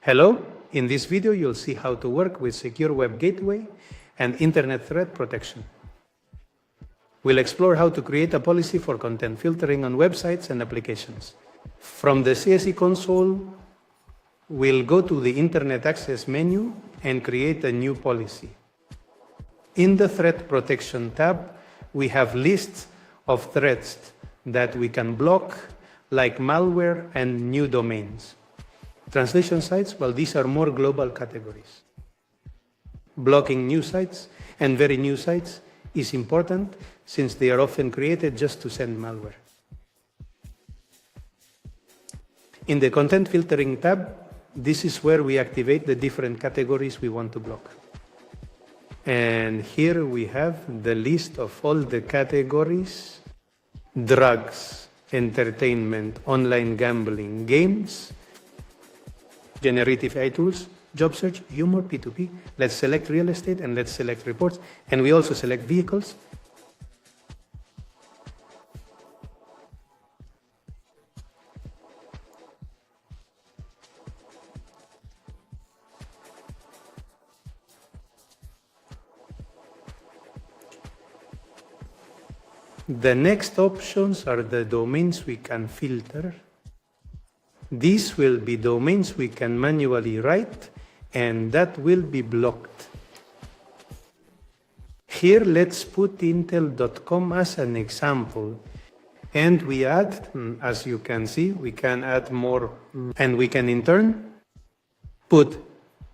Hello, in this video you'll see how to work with secure web gateway and internet threat protection. We'll explore how to create a policy for content filtering on websites and applications. From the CSE console, we'll go to the Internet Access menu and create a new policy. In the Threat Protection tab, we have lists of threats that we can block, like malware and new domains. Translation sites, well, these are more global categories. Blocking new sites and very new sites is important since they are often created just to send malware. In the Content Filtering tab, this is where we activate the different categories we want to block. And here we have the list of all the categories: drugs, entertainment, online gambling, games, generative AI tools, job search, humor, P2P. Let's select real estate and let's select reports. And we also select vehicles. The next options are the domains we can filter. These will be domains we can manually write, and that will be blocked. Here, let's put Intel.com as an example. And we add, as you can see, we can add more. And we can, in turn, put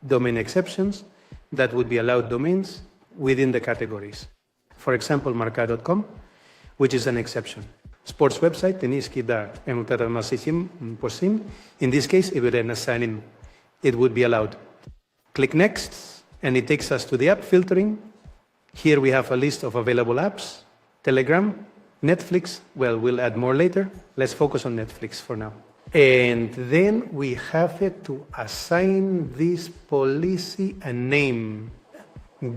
domain exceptions that would be allowed domains within the categories. For example, marca.com, which is an exception. Sports website, teniski da in this case, it would be allowed. Click Next, and it takes us to the app filtering. Here we have a list of available apps: Telegram, Netflix. Well, we'll add more later. Let's focus on Netflix for now. And then we have it to assign this policy a name.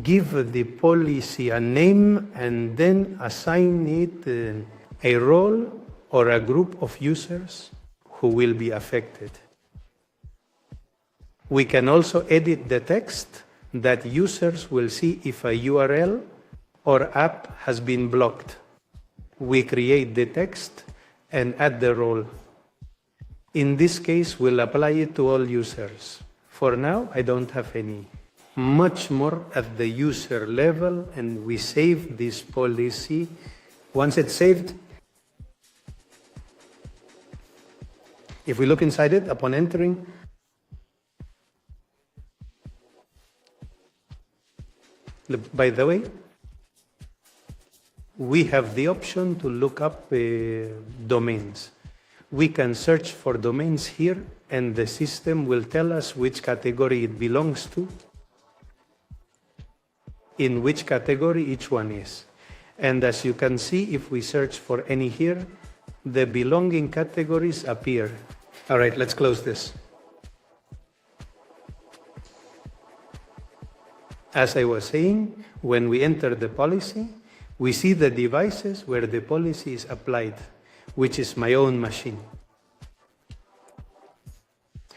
Give the policy a name and then assign it a role or a group of users who will be affected. We can also edit the text that users will see if a URL or app has been blocked. We create the text and add the role. In this case, we'll apply it to all users. For now, I don't have any. Much more at the user level, and we save this policy. Once it's saved, if we look inside it upon entering, by the way, we have the option to look up domains. We can search for domains here, and the system will tell us which category it belongs to, in which category each one is. And as you can see, if we search for any here, the belonging categories appear. All right, let's close this. As I was saying, when we enter the policy, we see the devices where the policy is applied, which is my own machine.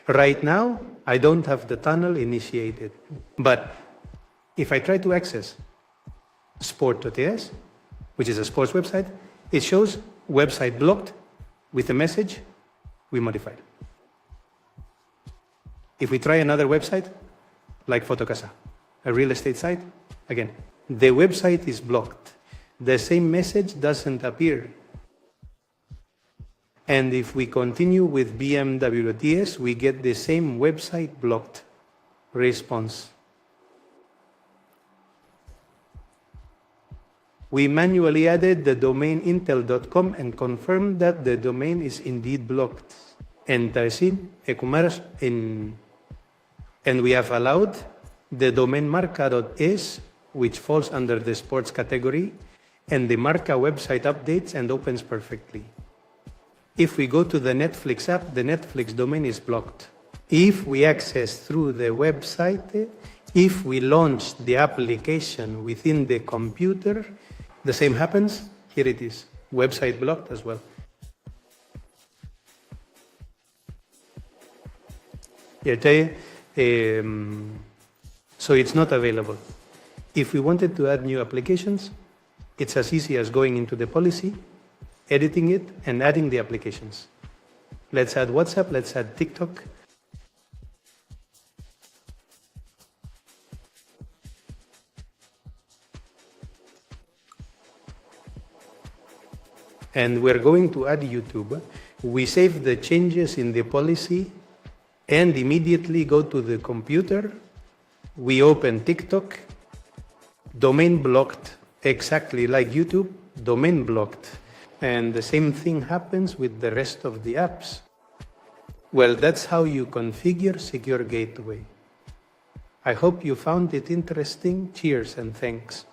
Right now, I don't have the tunnel initiated, but if I try to access sport.ts, which is a sports website, it shows website blocked with a message we modified. If we try another website, like Fotocasa, a real estate site, again, the website is blocked. The same message doesn't appear. And if we continue with BMW.ts, we get the same website blocked response. We manually added the domain Intel.com and confirmed that the domain is indeed blocked. And we have allowed the domain marca.es, which falls under the sports category, and the Marca website updates and opens perfectly. If we go to the Netflix app, the Netflix domain is blocked. If we access through the website, if we launch the application within the computer, the same happens. Here it is, website blocked as well. Okay? So it's not available. If we wanted to add new applications, it's as easy as going into the policy, editing it, and adding the applications. Let's add WhatsApp, let's add TikTok. And we're going to add YouTube. We save the changes in the policy and immediately go to the computer. We open TikTok, domain blocked, exactly like YouTube, domain blocked. And the same thing happens with the rest of the apps. Well, that's how you configure Secure Gateway. I hope you found it interesting. Cheers and thanks.